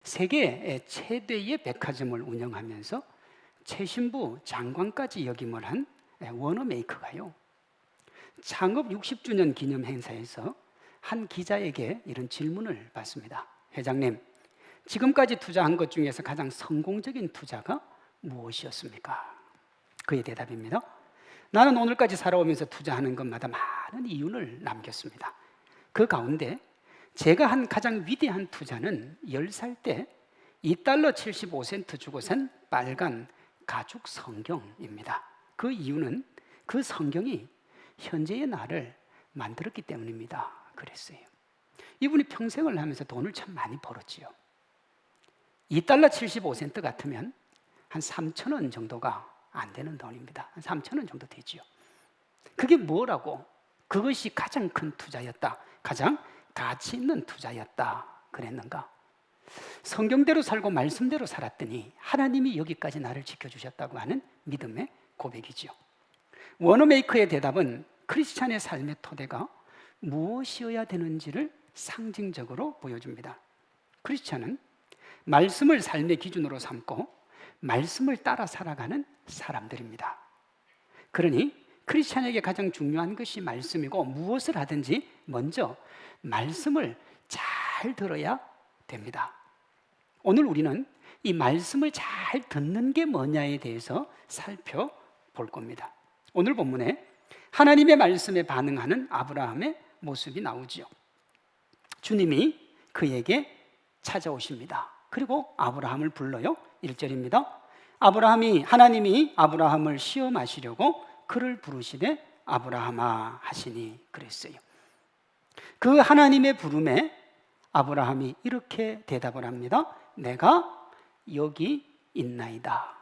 세계 최대의 백화점을 운영하면서 최신부 장관까지 역임을 한 워너메이커가요, 창업 60주년 기념 행사에서 한 기자에게 이런 질문을 받습니다. 회장님, 지금까지 투자한 것 중에서 가장 성공적인 투자가 무엇이었습니까? 그의 대답입니다. 나는 오늘까지 살아오면서 투자하는 것마다 많은 이윤을 남겼습니다. 그 가운데 제가 한 가장 위대한 투자는 10살 때 $2 75센트 주고 산 빨간 가죽 성경입니다. 그 이유는 그 성경이 현재의 나를 만들었기 때문입니다. 그랬어요. 이분이 평생을 하면서 돈을 참 많이 벌었지요. $2 75센트 같으면 한 3,000원 정도가 안 되는 돈입니다. 한 3,000원 정도 되지요. 그게 뭐라고? 그것이 가장 큰 투자였다, 가장 가치 있는 투자였다 그랬는가? 성경대로 살고 말씀대로 살았더니 하나님이 여기까지 나를 지켜주셨다고 하는 믿음의 고백이지요. 워너메이커의 대답은 크리스찬의 삶의 토대가 무엇이어야 되는지를 상징적으로 보여줍니다. 크리스찬은 말씀을 삶의 기준으로 삼고 말씀을 따라 살아가는 사람들입니다. 그러니 크리스찬에게 가장 중요한 것이 말씀이고, 무엇을 하든지 먼저 말씀을 잘 들어야 됩니다. 오늘 우리는 이 말씀을 잘 듣는 게 뭐냐에 대해서 살펴볼 겁니다. 오늘 본문에 하나님의 말씀에 반응하는 아브라함의 모습이 나오지요. 주님이 그에게 찾아오십니다. 그리고 아브라함을 불러요. 1절입니다. 하나님이 아브라함을 시험하시려고 그를 부르시되 아브라함아 하시니 그랬어요. 그 하나님의 부름에 아브라함이 이렇게 대답을 합니다. 내가 여기 있나이다.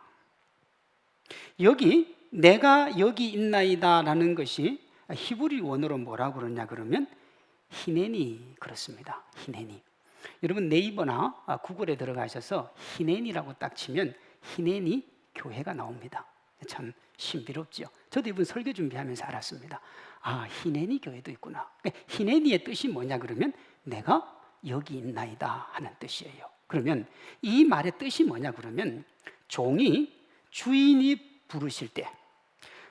내가 여기 있나이다 라는 것이 히브리 원어로 뭐라고 그러냐 그러면 히네니 그렇습니다. 히네니. 여러분 네이버나 구글에 들어가셔서 히네니라고 딱 치면 히네니 교회가 나옵니다. 참 신비롭죠. 저도 이번 설교 준비하면서 알았습니다. 히네니 교회도 있구나. 히네니의 뜻이 뭐냐 그러면 내가 여기 있나이다 하는 뜻이에요. 그러면 이 말의 뜻이 뭐냐 그러면 종이 주인이 부르실 때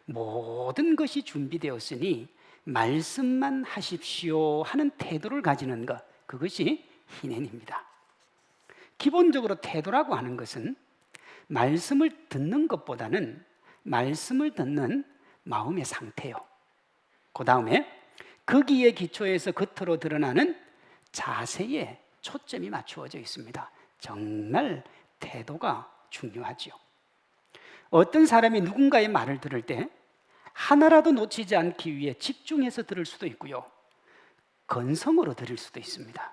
모든 것이 준비되었으니 말씀만 하십시오 하는 태도를 가지는 것, 그것이 히넨입니다. 기본적으로 태도라고 하는 것은 말씀을 듣는 것보다는 말씀을 듣는 마음의 상태요. 그 다음에 거기에 기초해서 겉으로 드러나는 자세에 초점이 맞추어져 있습니다. 정말 태도가 중요하죠. 어떤 사람이 누군가의 말을 들을 때 하나라도 놓치지 않기 위해 집중해서 들을 수도 있고요, 건성으로 들을 수도 있습니다.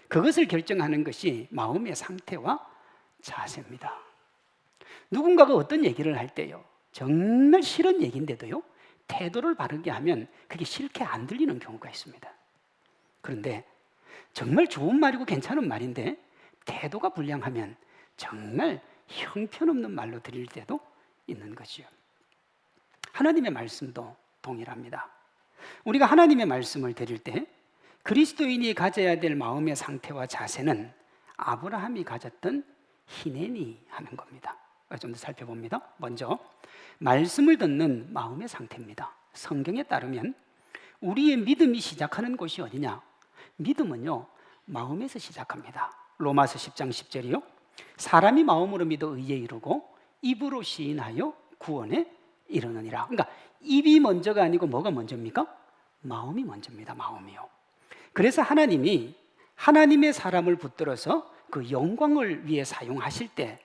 그것을 결정하는 것이 마음의 상태와 자세입니다. 누군가가 어떤 얘기를 할 때요, 정말 싫은 얘기인데도요, 태도를 바르게 하면 그게 싫게 안 들리는 경우가 있습니다. 그런데 정말 좋은 말이고 괜찮은 말인데 태도가 불량하면 정말 형편없는 말로 들릴 때도 있는 거지요. 하나님의 말씀도 동일합니다. 우리가 하나님의 말씀을 드릴 때 그리스도인이 가져야 될 마음의 상태와 자세는 아브라함이 가졌던 히네니 하는 겁니다. 좀 더 살펴봅니다. 먼저 말씀을 듣는 마음의 상태입니다. 성경에 따르면 우리의 믿음이 시작하는 곳이 어디냐? 믿음은요, 마음에서 시작합니다. 로마서 10장 10절이요. 사람이 마음으로 믿어 의에 이르고 입으로 시인하여 구원에 이르느니라. 그러니까 입이 먼저가 아니고 뭐가 먼저입니까? 마음이 먼저입니다. 마음이요. 그래서 하나님이 하나님의 사람을 붙들어서 그 영광을 위해 사용하실 때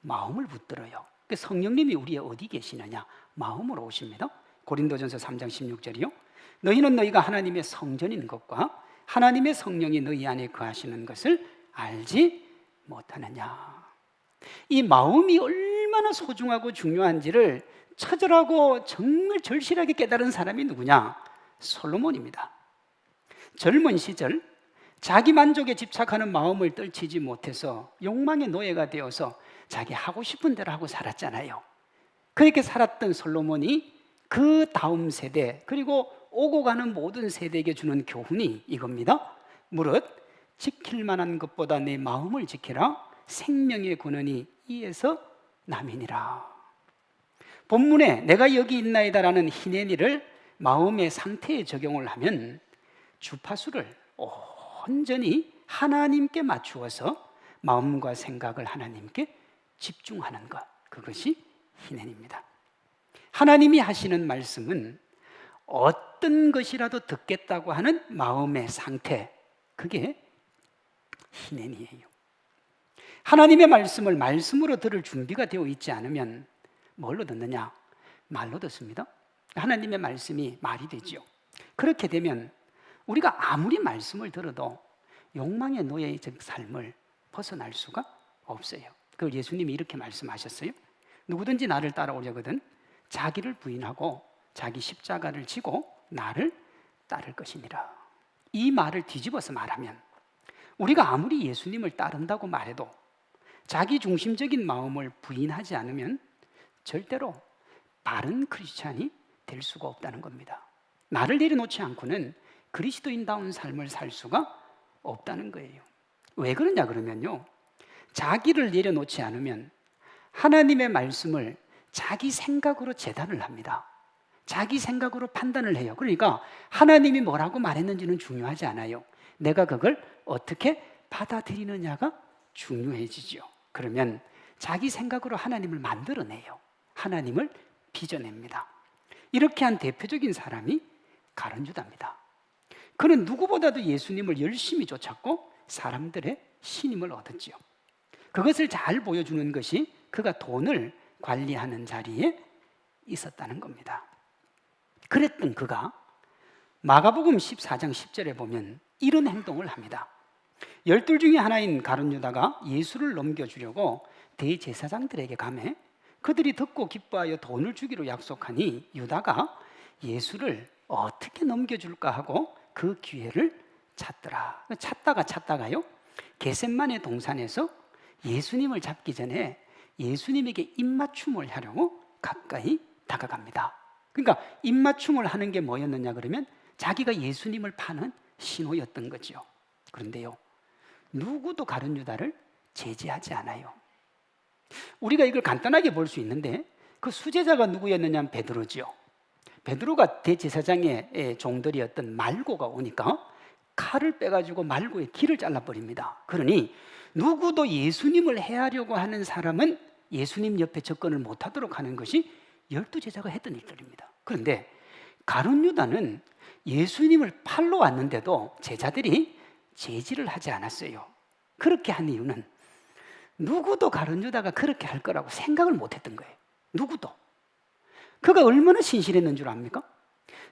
마음을 붙들어요. 성령님이 우리의 어디 계시느냐? 마음으로 오십니다. 고린도전서 3장 16절이요. 너희는 너희가 하나님의 성전인 것과 하나님의 성령이 너희 안에 거하시는 것을 알지 못하느냐. 이 마음이 얼마나 소중하고 중요한지를 처절하고 정말 절실하게 깨달은 사람이 누구냐? 솔로몬입니다. 젊은 시절 자기 만족에 집착하는 마음을 떨치지 못해서 욕망의 노예가 되어서 자기 하고 싶은 대로 하고 살았잖아요. 그렇게 살았던 솔로몬이 그 다음 세대, 그리고 오고 가는 모든 세대에게 주는 교훈이 이겁니다. 무릇 지킬 만한 것보다 내 마음을 지키라. 생명의 근원이 이에서 남이니라. 본문에 내가 여기 있나이다라는 히네니를 마음의 상태에 적용을 하면 주파수를 온전히 하나님께 맞추어서 마음과 생각을 하나님께 집중하는 것, 그것이 히넨입니다. 하나님이 하시는 말씀은 어떤 것이라도 듣겠다고 하는 마음의 상태, 그게 히넨이에요. 하나님의 말씀을 말씀으로 들을 준비가 되어 있지 않으면 뭘로 듣느냐? 말로 듣습니다. 하나님의 말씀이 말이 되죠. 그렇게 되면 우리가 아무리 말씀을 들어도 욕망의 노예의 삶을 벗어날 수가 없어요. 그 예수님이 이렇게 말씀하셨어요. 누구든지 나를 따라오려거든 자기를 부인하고 자기 십자가를 지고 나를 따를 것이니라. 이 말을 뒤집어서 말하면 우리가 아무리 예수님을 따른다고 말해도 자기 중심적인 마음을 부인하지 않으면 절대로 바른 크리스찬이 될 수가 없다는 겁니다. 나를 내려놓지 않고는 그리스도인다운 삶을 살 수가 없다는 거예요. 왜 그러냐 그러면요, 자기를 내려놓지 않으면 하나님의 말씀을 자기 생각으로 재단을 합니다. 자기 생각으로 판단을 해요. 그러니까 하나님이 뭐라고 말했는지는 중요하지 않아요. 내가 그걸 어떻게 받아들이느냐가 중요해지죠. 그러면 자기 생각으로 하나님을 만들어내요. 하나님을 빚어냅니다. 이렇게 한 대표적인 사람이 가룟유다입니다. 그는 누구보다도 예수님을 열심히 쫓았고 사람들의 신임을 얻었지요. 그것을 잘 보여주는 것이 그가 돈을 관리하는 자리에 있었다는 겁니다. 그랬던 그가 마가복음 14장 10절에 보면 이런 행동을 합니다. 12 중에 하나인 가룟유다가 예수를 넘겨주려고 대제사장들에게 가매 그들이 듣고 기뻐하여 돈을 주기로 약속하니 유다가 예수를 어떻게 넘겨줄까 하고 그 기회를 찾더라. 찾다가요 겟셋마네 동산에서 예수님을 잡기 전에 예수님에게 입맞춤을 하려고 가까이 다가갑니다. 그러니까 입맞춤을 하는 게 뭐였느냐 그러면 자기가 예수님을 파는 신호였던 거죠. 그런데요, 누구도 가룟유다를 제지하지 않아요. 우리가 이걸 간단하게 볼 수 있는데 그 수제자가 누구였느냐 하면 베드로죠. 베드로가 대제사장의 종들이었던 말고가 오니까 칼을 빼가지고 말고의 귀를 잘라버립니다. 그러니 누구도 예수님을 해하려고 하는 사람은 예수님 옆에 접근을 못하도록 하는 것이 12제자가 했던 일들입니다. 그런데 가룟유다는 예수님을 팔러 왔는데도 제자들이 제지를 하지 않았어요. 그렇게 한 이유는 누구도 가룟유다가 그렇게 할 거라고 생각을 못했던 거예요. 누구도. 그가 얼마나 신실했는 줄 압니까?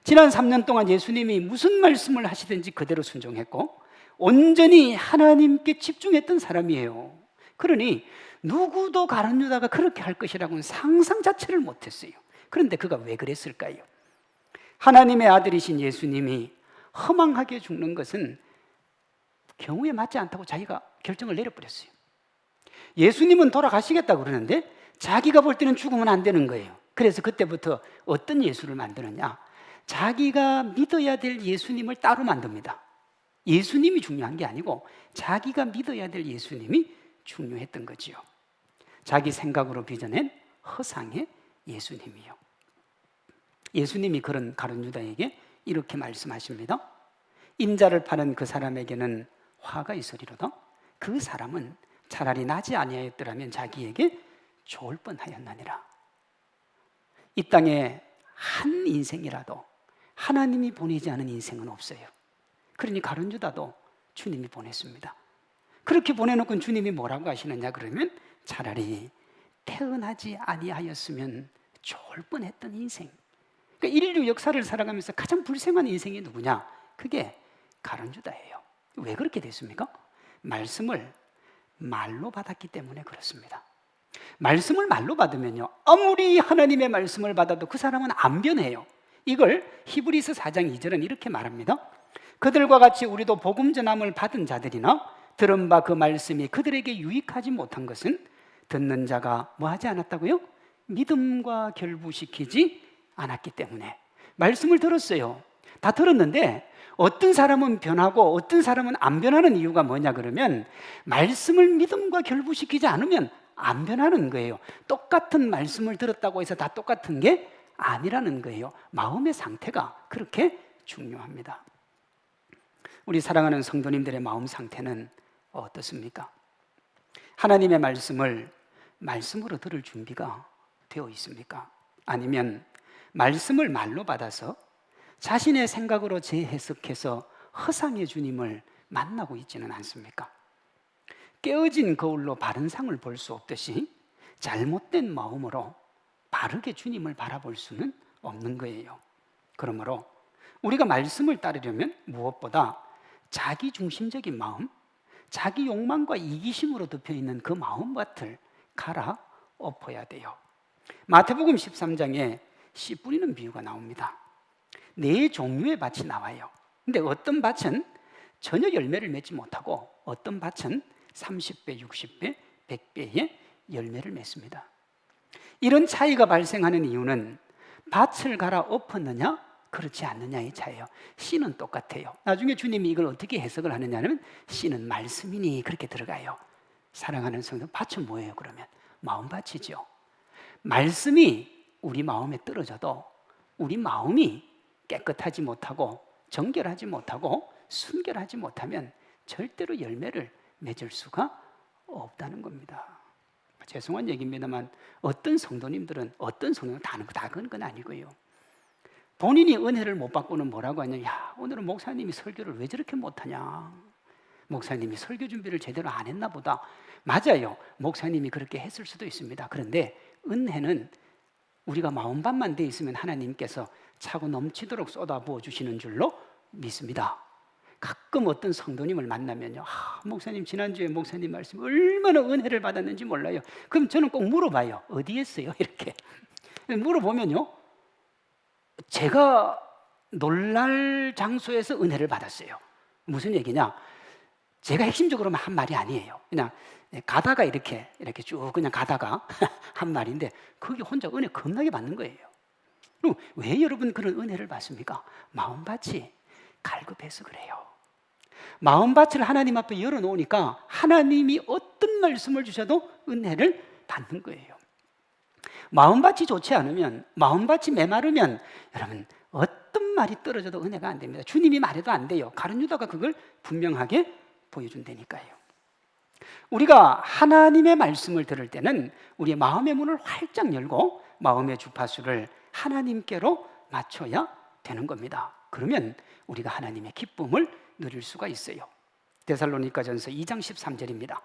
지난 3년 동안 예수님이 무슨 말씀을 하시든지 그대로 순종했고 온전히 하나님께 집중했던 사람이에요. 그러니 누구도 가룟유다가 그렇게 할 것이라고는 상상 자체를 못했어요. 그런데 그가 왜 그랬을까요? 하나님의 아들이신 예수님이 허망하게 죽는 것은 경우에 맞지 않다고 자기가 결정을 내려버렸어요. 예수님은 돌아가시겠다고 그러는데 자기가 볼 때는 죽으면 안 되는 거예요. 그래서 그때부터 어떤 예수를 만드느냐, 자기가 믿어야 될 예수님을 따로 만듭니다. 예수님이 중요한 게 아니고 자기가 믿어야 될 예수님이 중요했던 거지요. 자기 생각으로 빚어낸 허상의 예수님이요. 예수님이 그런 가룟유다에게 이렇게 말씀하십니다. 인자를 파는 그 사람에게는 화가 있으리로다. 그 사람은 차라리 나지 아니하였더라면 자기에게 좋을 뻔하였나니라. 이 땅에 한 인생이라도 하나님이 보내지 않은 인생은 없어요. 그러니 가룟유다도 주님이 보냈습니다. 그렇게 보내놓고 주님이 뭐라고 하시느냐 그러면 차라리 태어나지 아니하였으면 좋을 뻔했던 인생. 그러니까 인류 역사를 살아가면서 가장 불행한 인생이 누구냐? 그게 가룟유다예요. 왜 그렇게 됐습니까? 말씀을 말로 받았기 때문에 그렇습니다. 말씀을 말로 받으면요, 아무리 하나님의 말씀을 받아도 그 사람은 안 변해요. 이걸 히브리서 4장 2절은 이렇게 말합니다. 그들과 같이 우리도 복음 전함을 받은 자들이나 들은 바 그 말씀이 그들에게 유익하지 못한 것은 듣는 자가 뭐 하지 않았다고요? 믿음과 결부시키지 않았기 때문에. 말씀을 들었어요. 다 들었는데 어떤 사람은 변하고 어떤 사람은 안 변하는 이유가 뭐냐 그러면 말씀을 믿음과 결부시키지 않으면 안 변하는 거예요. 똑같은 말씀을 들었다고 해서 다 똑같은 게 아니라는 거예요. 마음의 상태가 그렇게 중요합니다. 우리 사랑하는 성도님들의 마음 상태는 어떻습니까? 하나님의 말씀을 말씀으로 들을 준비가 되어 있습니까? 아니면 말씀을 말로 받아서 자신의 생각으로 재해석해서 허상의 주님을 만나고 있지는 않습니까? 깨어진 거울로 바른 상을 볼 수 없듯이 잘못된 마음으로 바르게 주님을 바라볼 수는 없는 거예요. 그러므로 우리가 말씀을 따르려면 무엇보다 자기중심적인 마음, 자기 욕망과 이기심으로 덮여있는 그 마음밭을 갈아엎어야 돼요. 마태복음 13장에 씨 뿌리는 비유가 나옵니다. 4종류의 밭이 나와요. 근데 어떤 밭은 전혀 열매를 맺지 못하고 어떤 밭은 30배, 60배, 100배의 열매를 맺습니다. 이런 차이가 발생하는 이유는 밭을 갈아엎었느냐 그렇지 않느냐의 차이예요. 씨는 똑같아요. 나중에 주님이 이걸 어떻게 해석을 하느냐면 씨는 말씀이니 그렇게 들어가요. 사랑하는 성도, 밭은 뭐예요 그러면? 마음밭이죠. 말씀이 우리 마음에 떨어져도 우리 마음이 깨끗하지 못하고 정결하지 못하고 순결하지 못하면 절대로 열매를 맺을 수가 없다는 겁니다. 죄송한 얘기입니다만 어떤 성도님들은 다 그런 건 아니고요. 본인이 은혜를 못 받고는 뭐라고 하냐, 야 오늘은 목사님이 설교를 왜 저렇게 못하냐, 목사님이 설교 준비를 제대로 안 했나 보다. 맞아요, 목사님이 그렇게 했을 수도 있습니다. 그런데 은혜는 우리가 마음밭만 돼 있으면 하나님께서 차고 넘치도록 쏟아부어 주시는 줄로 믿습니다. 가끔 어떤 성도님을 만나면요, 목사님 지난주에 목사님 말씀 얼마나 은혜를 받았는지 몰라요. 그럼 저는 꼭 물어봐요. 어디 했어요? 이렇게 물어보면요, 제가 놀랄 장소에서 은혜를 받았어요. 무슨 얘기냐, 제가 핵심적으로 한 말이 아니에요. 그냥 가다가 이렇게 쭉 그냥 가다가 한 말인데 거기 혼자 은혜 겁나게 받는 거예요. 그럼 왜 여러분 그런 은혜를 받습니까? 마음밭이 갈급해서 그래요. 마음밭을 하나님 앞에 열어놓으니까 하나님이 어떤 말씀을 주셔도 은혜를 받는 거예요. 마음밭이 좋지 않으면, 마음밭이 메마르면 여러분 어떤 말이 떨어져도 은혜가 안 됩니다. 주님이 말해도 안 돼요. 가룟 유다가 그걸 분명하게 보여준다니까요. 우리가 하나님의 말씀을 들을 때는 우리의 마음의 문을 활짝 열고 마음의 주파수를 하나님께로 맞춰야 되는 겁니다. 그러면 우리가 하나님의 기쁨을 누릴 수가 있어요. 데살로니가전서 2장 13절입니다.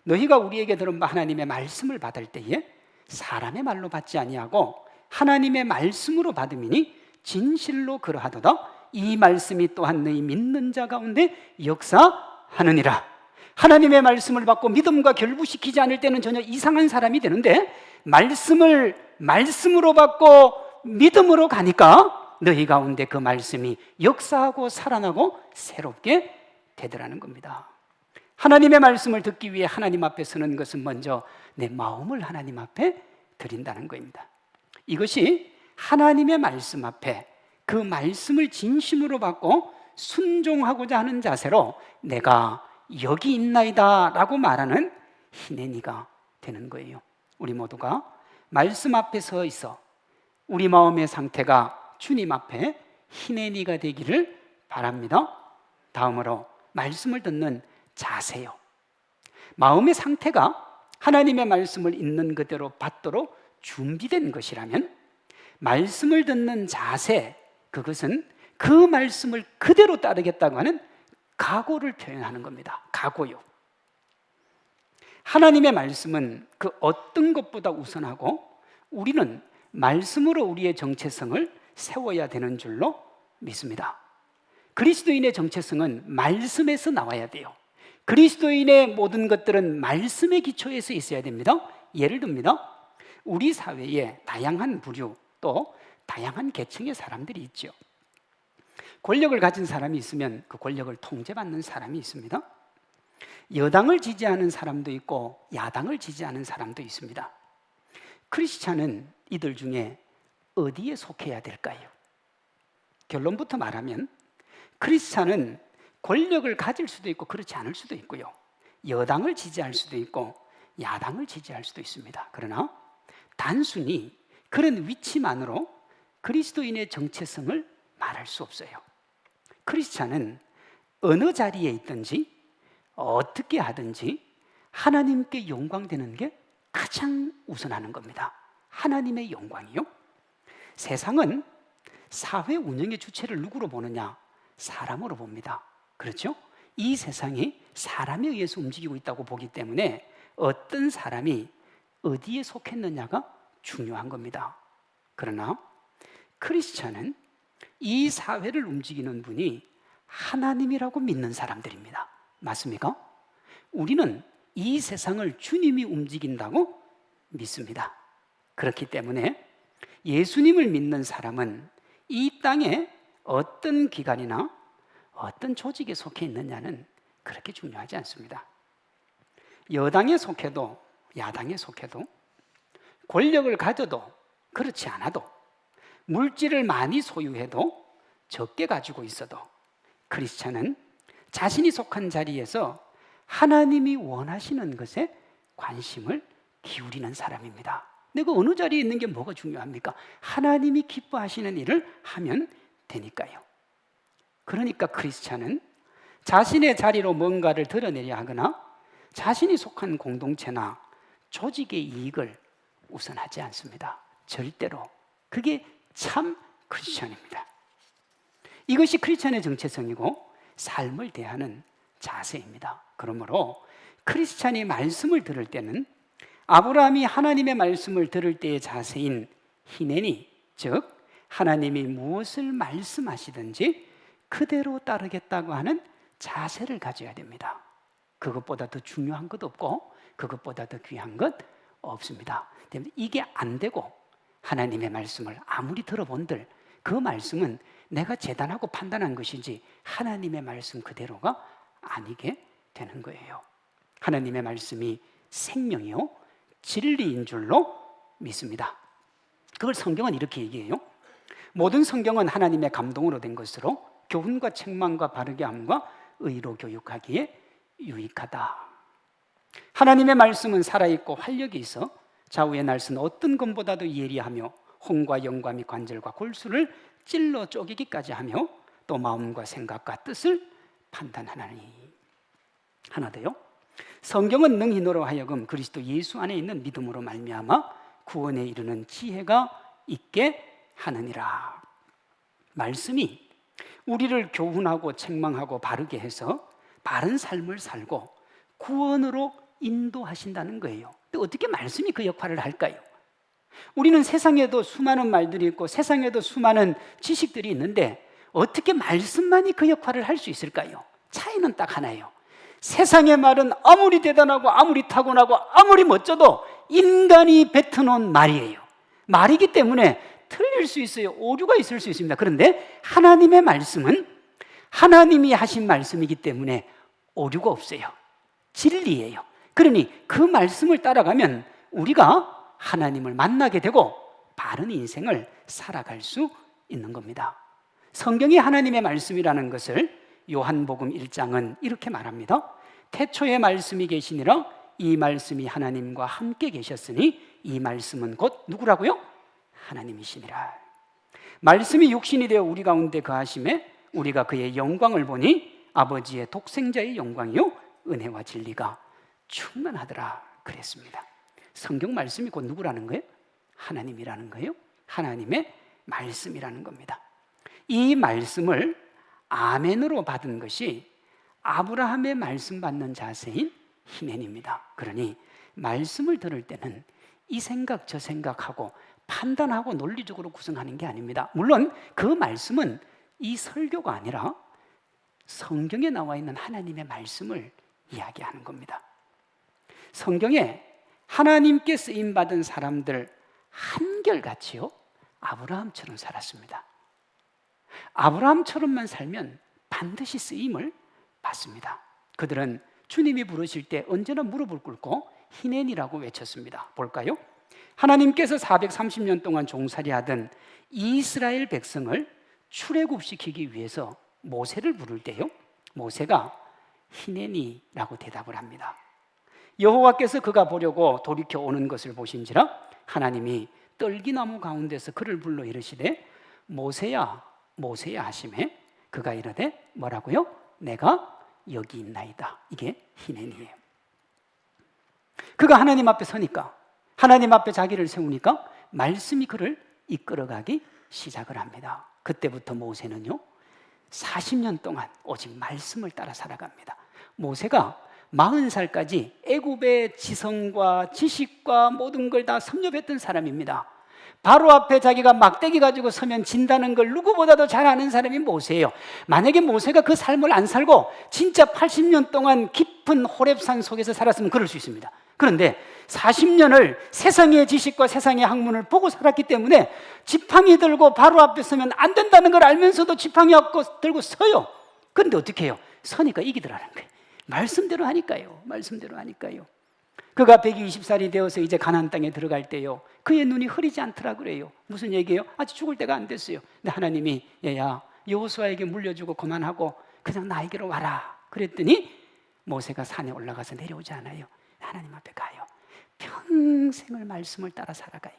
너희가 우리에게 들은 바 하나님의 말씀을 받을 때에 사람의 말로 받지 아니하고 하나님의 말씀으로 받음이니 진실로 그러하도다. 이 말씀이 또한 너희 믿는 자 가운데 역사하느니라. 하나님의 말씀을 받고 믿음과 결부시키지 않을 때는 전혀 이상한 사람이 되는데, 말씀으로 받고 믿음으로 가니까 너희 가운데 그 말씀이 역사하고 살아나고 새롭게 되더라는 겁니다. 하나님의 말씀을 듣기 위해 하나님 앞에 서는 것은 먼저 내 마음을 하나님 앞에 드린다는 겁니다. 이것이 하나님의 말씀 앞에 그 말씀을 진심으로 받고 순종하고자 하는 자세로 내가 여기 있나이다 라고 말하는 히네니가 되는 거예요. 우리 모두가 말씀 앞에 서 있어 우리 마음의 상태가 주님 앞에 히네니가 되기를 바랍니다. 다음으로 말씀을 듣는 자세요. 마음의 상태가 하나님의 말씀을 있는 그대로 받도록 준비된 것이라면 말씀을 듣는 자세, 그것은 그 말씀을 그대로 따르겠다고 하는 각오를 표현하는 겁니다. 각오요. 하나님의 말씀은 그 어떤 것보다 우선하고 우리는 말씀으로 우리의 정체성을 세워야 되는 줄로 믿습니다. 그리스도인의 정체성은 말씀에서 나와야 돼요. 그리스도인의 모든 것들은 말씀의 기초에서 있어야 됩니다. 예를 듭니다. 우리 사회에 다양한 부류 또 다양한 계층의 사람들이 있죠. 권력을 가진 사람이 있으면 그 권력을 통제받는 사람이 있습니다. 여당을 지지하는 사람도 있고 야당을 지지하는 사람도 있습니다. 크리스찬은 이들 중에 어디에 속해야 될까요? 결론부터 말하면 크리스찬은 권력을 가질 수도 있고 그렇지 않을 수도 있고요. 여당을 지지할 수도 있고 야당을 지지할 수도 있습니다. 그러나 단순히 그런 위치만으로 그리스도인의 정체성을 말할 수 없어요. 크리스찬은 어느 자리에 있든지 어떻게 하든지 하나님께 영광되는 게 가장 우선하는 겁니다. 하나님의 영광이요. 세상은 사회 운영의 주체를 누구로 보느냐? 사람으로 봅니다. 그렇죠? 이 세상이 사람에 의해서 움직이고 있다고 보기 때문에 어떤 사람이 어디에 속했느냐가 중요한 겁니다. 그러나 크리스찬은 이 사회를 움직이는 분이 하나님이라고 믿는 사람들입니다. 맞습니까? 우리는 이 세상을 주님이 움직인다고 믿습니다. 그렇기 때문에 예수님을 믿는 사람은 이 땅에 어떤 기관이나 어떤 조직에 속해 있느냐는 그렇게 중요하지 않습니다. 여당에 속해도 야당에 속해도 권력을 가져도 그렇지 않아도 물질을 많이 소유해도 적게 가지고 있어도 크리스찬은 자신이 속한 자리에서 하나님이 원하시는 것에 관심을 기울이는 사람입니다. 내가 어느 자리에 있는 게 뭐가 중요합니까? 하나님이 기뻐하시는 일을 하면 되니까요. 그러니까 크리스찬은 자신의 자리로 뭔가를 드러내려 하거나 자신이 속한 공동체나 조직의 이익을 우선하지 않습니다. 절대로. 그게 참 크리스찬입니다. 이것이 크리스찬의 정체성이고 삶을 대하는 자세입니다. 그러므로 크리스찬이 말씀을 들을 때는 아브라함이 하나님의 말씀을 들을 때의 자세인 히네니, 즉 하나님이 무엇을 말씀하시든지 그대로 따르겠다고 하는 자세를 가져야 됩니다. 그것보다 더 중요한 것 없고 그것보다 더 귀한 것 없습니다. 이게 안 되고 하나님의 말씀을 아무리 들어본들 그 말씀은 내가 재단하고 판단한 것이지 하나님의 말씀 그대로가 아니게 되는 거예요. 하나님의 말씀이 생명이요 진리인 줄로 믿습니다. 그걸 성경은 이렇게 얘기해요. 모든 성경은 하나님의 감동으로 된 것으로 교훈과 책망과 바르게 함과 의로 교육하기에 유익하다. 하나님의 말씀은 살아있고 활력이 있어 좌우의 날선 어떤 것보다도 예리하며 혼과 영과 및 관절과 골수를 찔러 쪼개기까지 하며 또 마음과 생각과 뜻을 판단하나니. 하나 더요. 성경은 능히 너로 하여금 그리스도 예수 안에 있는 믿음으로 말미암아 구원에 이르는 지혜가 있게 하느니라. 말씀이 우리를 교훈하고 책망하고 바르게 해서 바른 삶을 살고 구원으로 인도하신다는 거예요. 근데 어떻게 말씀이 그 역할을 할까요? 우리는 세상에도 수많은 말들이 있고 세상에도 수많은 지식들이 있는데 어떻게 말씀만이 그 역할을 할 수 있을까요? 차이는 딱 하나예요. 세상의 말은 아무리 대단하고 아무리 타고나고 아무리 멋져도 인간이 뱉어놓은 말이에요. 말이기 때문에 틀릴 수 있어요. 오류가 있을 수 있습니다. 그런데 하나님의 말씀은 하나님이 하신 말씀이기 때문에 오류가 없어요. 진리예요. 그러니 그 말씀을 따라가면 우리가 하나님을 만나게 되고 바른 인생을 살아갈 수 있는 겁니다. 성경이 하나님의 말씀이라는 것을 요한복음 1장은 이렇게 말합니다. 태초에 말씀이 계시니라 이 말씀이 하나님과 함께 계셨으니 이 말씀은 곧 누구라고요? 하나님이시니라. 말씀이 육신이 되어 우리 가운데 거하심에 우리가 그의 영광을 보니 아버지의 독생자의 영광이요 은혜와 진리가 충만하더라 그랬습니다. 성경 말씀이 곧 누구라는 거예요? 하나님이라는 거예요. 하나님의 말씀이라는 겁니다. 이 말씀을 아멘으로 받은 것이 아브라함의 말씀 받는 자세인 히넨입니다. 그러니 말씀을 들을 때는 이 생각 저 생각하고 판단하고 논리적으로 구성하는 게 아닙니다. 물론 그 말씀은 이 설교가 아니라 성경에 나와 있는 하나님의 말씀을 이야기하는 겁니다. 성경에 하나님께 쓰임받은 사람들 한결같이요 아브라함처럼 살았습니다. 아브라함처럼만 살면 반드시 쓰임을 받습니다. 그들은 주님이 부르실 때 언제나 무릎을 꿇고 히넨이라고 외쳤습니다. 볼까요? 하나님께서 430년 동안 종살이하던 이스라엘 백성을 출애굽시키기 위해서 모세를 부를 때요, 모세가 히네니라고 대답을 합니다. 여호와께서 그가 보려고 돌이켜 오는 것을 보신지라 하나님이 떨기나무 가운데서 그를 불러 이르시되 모세야 모세야 하시매 그가 이르되 뭐라고요? 내가 여기 있나이다. 이게 히네니예요. 그가 하나님 앞에 서니까, 하나님 앞에 자기를 세우니까 말씀이 그를 이끌어가기 시작을 합니다. 그때부터 모세는요 40년 동안 오직 말씀을 따라 살아갑니다. 모세가 40살까지 애굽의 지성과 지식과 모든 걸 다 섭렵했던 사람입니다. 바로 앞에 자기가 막대기 가지고 서면 진다는 걸 누구보다도 잘 아는 사람이 모세예요. 만약에 모세가 그 삶을 안 살고 진짜 80년 동안 깊은 호렙산 속에서 살았으면 그럴 수 있습니다. 그런데 40년을 세상의 지식과 세상의 학문을 보고 살았기 때문에 지팡이 들고 바로 앞에 서면 안 된다는 걸 알면서도 지팡이 들고 서요. 그런데 어떻게 해요? 서니까 이기더라는 거예요. 말씀대로 하니까요. 말씀대로 하니까요. 그가 120살이 되어서 이제 가나안 땅에 들어갈 때요, 그의 눈이 흐리지 않더라 그래요. 무슨 얘기예요? 아직 죽을 때가 안 됐어요. 근데 하나님이 얘야 여호수아에게 물려주고 그만하고 그냥 나에게로 와라 그랬더니 모세가 산에 올라가서 내려오지 않아요. 하나님 앞에 가요. 평생을 말씀을 따라 살아가요.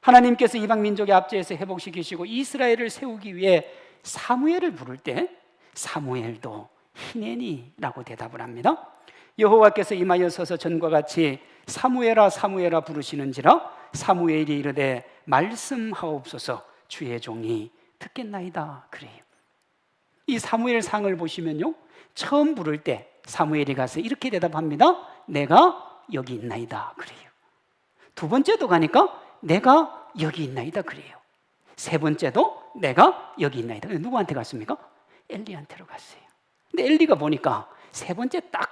하나님께서 이방 민족의 압제에서 회복시키시고 이스라엘을 세우기 위해 사무엘을 부를 때 사무엘도 히네니라고 대답을 합니다. 여호와께서 임하여 서서 전과 같이 사무엘아 사무엘아 부르시는지라 사무엘이 이르되 말씀하옵소서 주의 종이 듣겠나이다 그래요. 이 사무엘 상을 보시면요, 처음 부를 때 사무엘이 가서 이렇게 대답합니다. 내가 여기 있나이다 그래요. 두 번째도 가니까 내가 여기 있나이다 그래요. 세 번째도 내가 여기 있나이다. 누구한테 갔습니까? 엘리한테로 갔어요. 근데 엘리가 보니까 세 번째 딱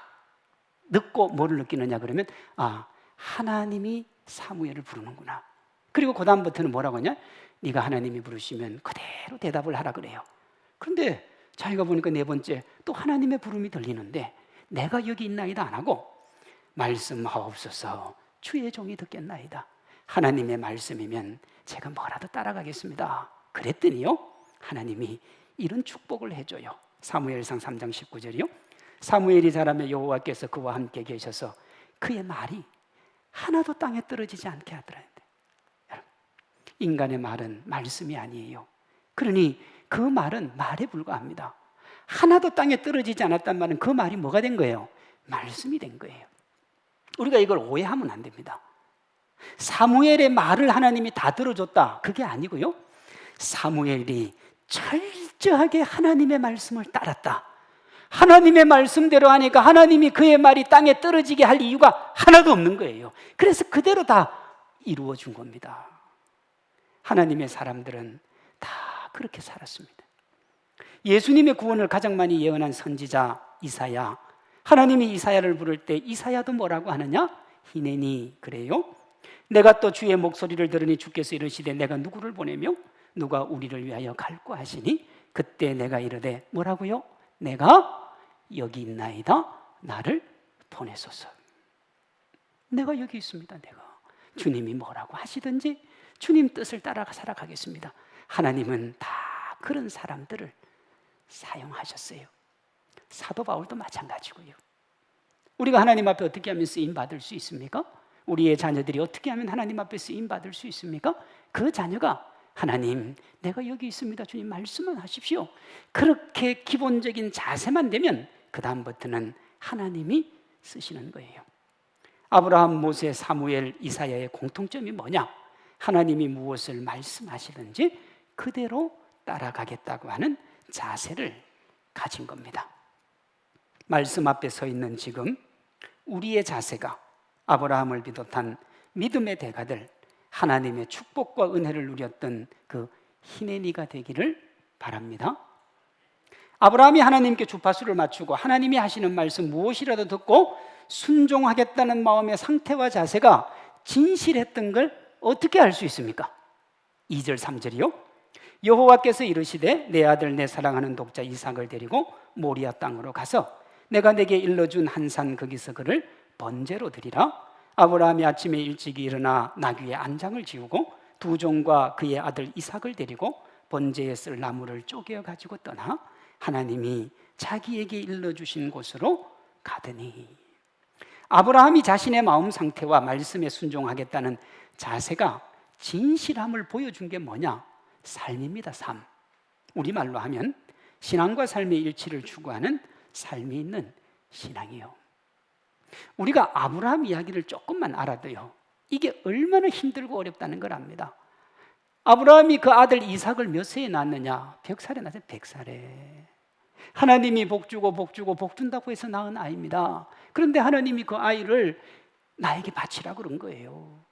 듣고 뭐를 느끼느냐 그러면 하나님이 사무엘을 부르는구나. 그리고 그 다음부터는 뭐라고 하냐, 네가 하나님이 부르시면 그대로 대답을 하라 그래요. 그런데 자기가 보니까 네 번째 또 하나님의 부름이 들리는데 내가 여기 있나이다 안 하고 말씀하옵소서 주의 종이 듣겠나이다. 하나님의 말씀이면 제가 뭐라도 따라가겠습니다 그랬더니요, 하나님이 이런 축복을 해줘요. 사무엘상 3장 19절이요 사무엘이 자라며 여호와께서 그와 함께 계셔서 그의 말이 하나도 땅에 떨어지지 않게 하더라. 여러분, 인간의 말은 말씀이 아니에요. 그러니 그 말은 말에 불과합니다. 하나도 땅에 떨어지지 않았단 말은 그 말이 뭐가 된 거예요? 말씀이 된 거예요. 우리가 이걸 오해하면 안 됩니다. 사무엘의 말을 하나님이 다 들어줬다 그게 아니고요, 사무엘이 철저하게 하나님의 말씀을 따랐다. 하나님의 말씀대로 하니까 하나님이 그의 말이 땅에 떨어지게 할 이유가 하나도 없는 거예요. 그래서 그대로 다 이루어준 겁니다. 하나님의 사람들은 다 그렇게 살았습니다. 예수님의 구원을 가장 많이 예언한 선지자 이사야, 하나님이 이사야를 부를 때 이사야도 뭐라고 하느냐? 히네니 그래요. 내가 또 주의 목소리를 들으니 주께서 이르시되 내가 누구를 보내며 누가 우리를 위하여 갈고 하시니 그때 내가 이르되 뭐라고요? 내가 여기 있나이다 나를 보내소서. 내가 여기 있습니다. 내가 주님이 뭐라고 하시든지 주님 뜻을 따라 살아가겠습니다. 하나님은 다 그런 사람들을 사용하셨어요. 사도 바울도 마찬가지고요. 우리가 하나님 앞에 어떻게 하면 쓰임받을 수 있습니까? 우리의 자녀들이 어떻게 하면 하나님 앞에 쓰임받을 수 있습니까? 그 자녀가 하나님 내가 여기 있습니다 주님 말씀만 하십시오 그렇게 기본적인 자세만 되면 그 다음부터는 하나님이 쓰시는 거예요. 아브라함, 모세, 사무엘, 이사야의 공통점이 뭐냐? 하나님이 무엇을 말씀하시든지 그대로 따라가겠다고 하는 자세를 가진 겁니다. 말씀 앞에 서 있는 지금 우리의 자세가 아브라함을 비롯한 믿음의 대가들, 하나님의 축복과 은혜를 누렸던 그 히네니가 되기를 바랍니다. 아브라함이 하나님께 주파수를 맞추고 하나님이 하시는 말씀 무엇이라도 듣고 순종하겠다는 마음의 상태와 자세가 진실했던 걸 어떻게 알 수 있습니까? 2절 3절이요 여호와께서 이르시되 내 아들 내 사랑하는 독자 이삭을 데리고 모리아 땅으로 가서 내가 내게 일러준 한 산 거기서 그를 번제로 드리라. 아브라함이 아침에 일찍이 일어나 나귀의 안장을 지우고 두 종과 그의 아들 이삭을 데리고 번제에 쓸 나무를 쪼개어 가지고 떠나 하나님이 자기에게 일러주신 곳으로 가더니, 아브라함이 자신의 마음 상태와 말씀에 순종하겠다는 자세가 진실함을 보여준 게 뭐냐? 삶입니다. 삶. 우리말로 하면 신앙과 삶의 일치를 추구하는 삶이 있는 신앙이요. 우리가 아브라함 이야기를 조금만 알아도요, 이게 얼마나 힘들고 어렵다는 걸 압니다. 아브라함이 그 아들 이삭을 몇 세에 낳았느냐? 100살에 낳았어요. 100살에. 하나님이 복 주고 복 준다고 해서 낳은 아이입니다. 그런데 하나님이 그 아이를 나에게 바치라 그런 거예요.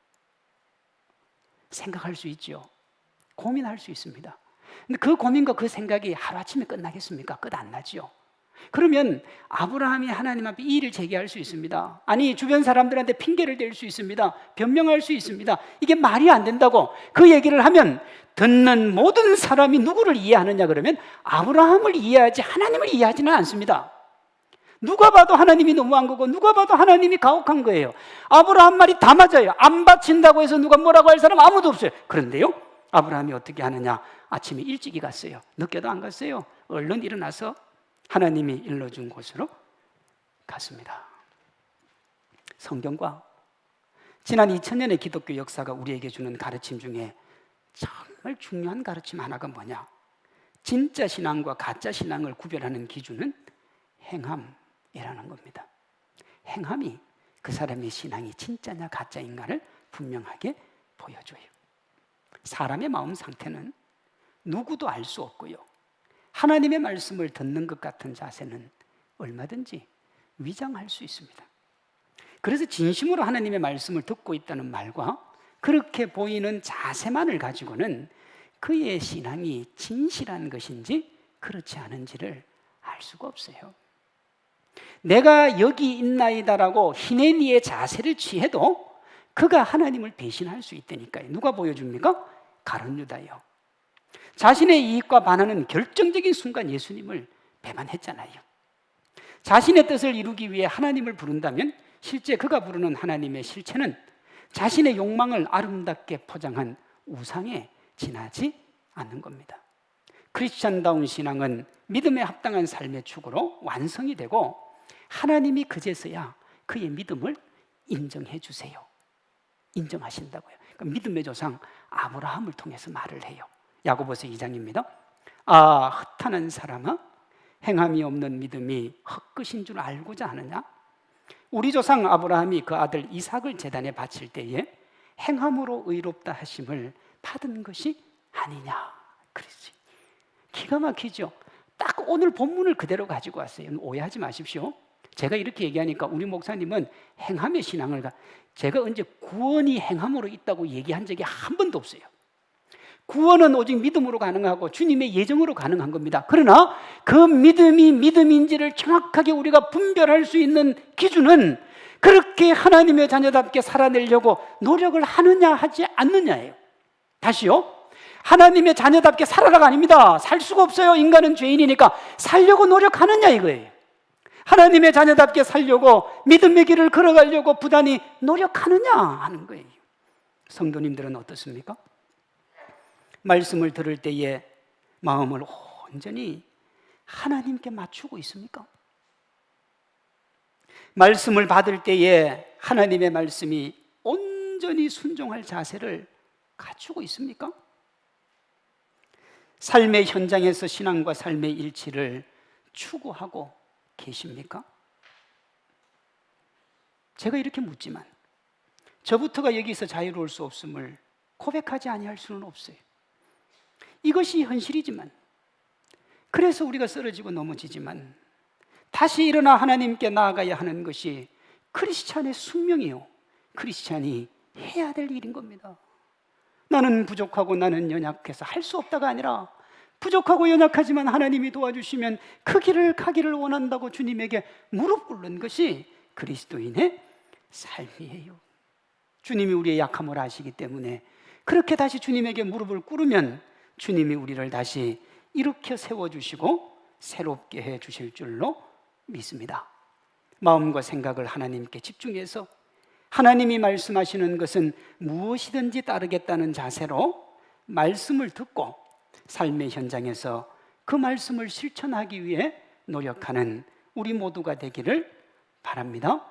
생각할 수 있죠. 고민할 수 있습니다. 근데 그 고민과 그 생각이 하루아침에 끝나겠습니까? 끝 안 나죠. 그러면 아브라함이 하나님 앞에 이의를 제기할 수 있습니다. 아니, 주변 사람들한테 핑계를 댈 수 있습니다. 변명할 수 있습니다. 이게 말이 안 된다고 그 얘기를 하면 듣는 모든 사람이 누구를 이해하느냐 그러면 아브라함을 이해하지 하나님을 이해하지는 않습니다. 누가 봐도 하나님이 너무한 거고 누가 봐도 하나님이 가혹한 거예요. 아브라함 말이 다 맞아요. 안 바친다고 해서 누가 뭐라고 할 사람 아무도 없어요. 그런데요, 아브라함이 어떻게 하느냐? 아침에 일찍이 갔어요. 늦게도 안 갔어요. 얼른 일어나서 하나님이 일러준 곳으로 갔습니다. 성경과 지난 2000년의 기독교 역사가 우리에게 주는 가르침 중에 정말 중요한 가르침 하나가 뭐냐? 진짜 신앙과 가짜 신앙을 구별하는 기준은 행함이라는 겁니다. 행함이 그 사람의 신앙이 진짜냐 가짜인가를 분명하게 보여줘요. 사람의 마음 상태는 누구도 알 수 없고요, 하나님의 말씀을 듣는 것 같은 자세는 얼마든지 위장할 수 있습니다. 그래서 진심으로 하나님의 말씀을 듣고 있다는 말과 그렇게 보이는 자세만을 가지고는 그의 신앙이 진실한 것인지 그렇지 않은지를 알 수가 없어요. 내가 여기 있나이다라고 히네니의 자세를 취해도 그가 하나님을 배신할 수 있다니까요. 누가 보여줍니까? 가룟 유다요. 자신의 이익과 반하는 결정적인 순간 예수님을 배반했잖아요. 자신의 뜻을 이루기 위해 하나님을 부른다면 실제 그가 부르는 하나님의 실체는 자신의 욕망을 아름답게 포장한 우상에 지나지 않는 겁니다. 크리스찬다운 신앙은 믿음에 합당한 삶의 축으로 완성이 되고 하나님이 그제서야 그의 믿음을 인정해 주세요. 인정하신다고요. 그러니까 믿음의 조상 아브라함을 통해서 말을 해요. 야고보서 2장입니다. 아, 흩하는 사람아, 행함이 없는 믿음이 헛것인 줄 알고자 하느냐? 우리 조상 아브라함이 그 아들 이삭을 제단에 바칠 때에 행함으로 의롭다 하심을 받은 것이 아니냐. 그렇지. 기가 막히죠. 딱 오늘 본문을 그대로 가지고 왔어요. 오해하지 마십시오. 제가 이렇게 얘기하니까 우리 목사님은 행함의 신앙을 제가 언제 구원이 행함으로 있다고 얘기한 적이 한 번도 없어요. 구원은 오직 믿음으로 가능하고 주님의 예정으로 가능한 겁니다. 그러나 그 믿음이 믿음인지를 정확하게 우리가 분별할 수 있는 기준은 그렇게 하나님의 자녀답게 살아내려고 노력을 하느냐 하지 않느냐예요. 다시요, 하나님의 자녀답게 살아라가 아닙니다. 살 수가 없어요. 인간은 죄인이니까. 살려고 노력하느냐 이거예요. 하나님의 자녀답게 살려고 믿음의 길을 걸어가려고 부단히 노력하느냐 하는 거예요. 성도님들은 어떻습니까? 말씀을 들을 때에 마음을 온전히 하나님께 맞추고 있습니까? 말씀을 받을 때에 하나님의 말씀이 온전히 순종할 자세를 갖추고 있습니까? 삶의 현장에서 신앙과 삶의 일치를 추구하고 계십니까? 제가 이렇게 묻지만 저부터가 여기서 자유로울 수 없음을 고백하지 아니할 수는 없어요. 이것이 현실이지만, 그래서 우리가 쓰러지고 넘어지지만 다시 일어나 하나님께 나아가야 하는 것이 크리스찬의 숙명이요, 크리스찬이 해야 될 일인 겁니다. 나는 부족하고 나는 연약해서 할 수 없다가 아니라 부족하고 연약하지만 하나님이 도와주시면 그 길을 가기를 원한다고 주님에게 무릎 꿇는 것이 그리스도인의 삶이에요. 주님이 우리의 약함을 아시기 때문에 그렇게 다시 주님에게 무릎을 꿇으면 주님이 우리를 다시 일으켜 세워주시고 새롭게 해주실 줄로 믿습니다. 마음과 생각을 하나님께 집중해서 하나님이 말씀하시는 것은 무엇이든지 따르겠다는 자세로 말씀을 듣고 삶의 현장에서 그 말씀을 실천하기 위해 노력하는 우리 모두가 되기를 바랍니다.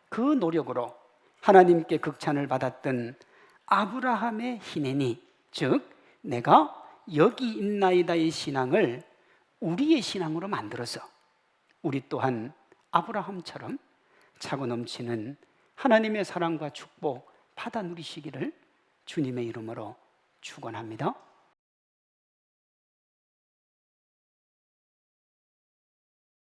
그 노력으로 하나님께 극찬을 받았던 아브라함의 희내니, 즉 내가 여기 있나이다의 신앙을 우리의 신앙으로 만들어서 우리 또한 아브라함처럼 차고 넘치는 하나님의 사랑과 축복 받아 누리시기를 주님의 이름으로 축원합니다.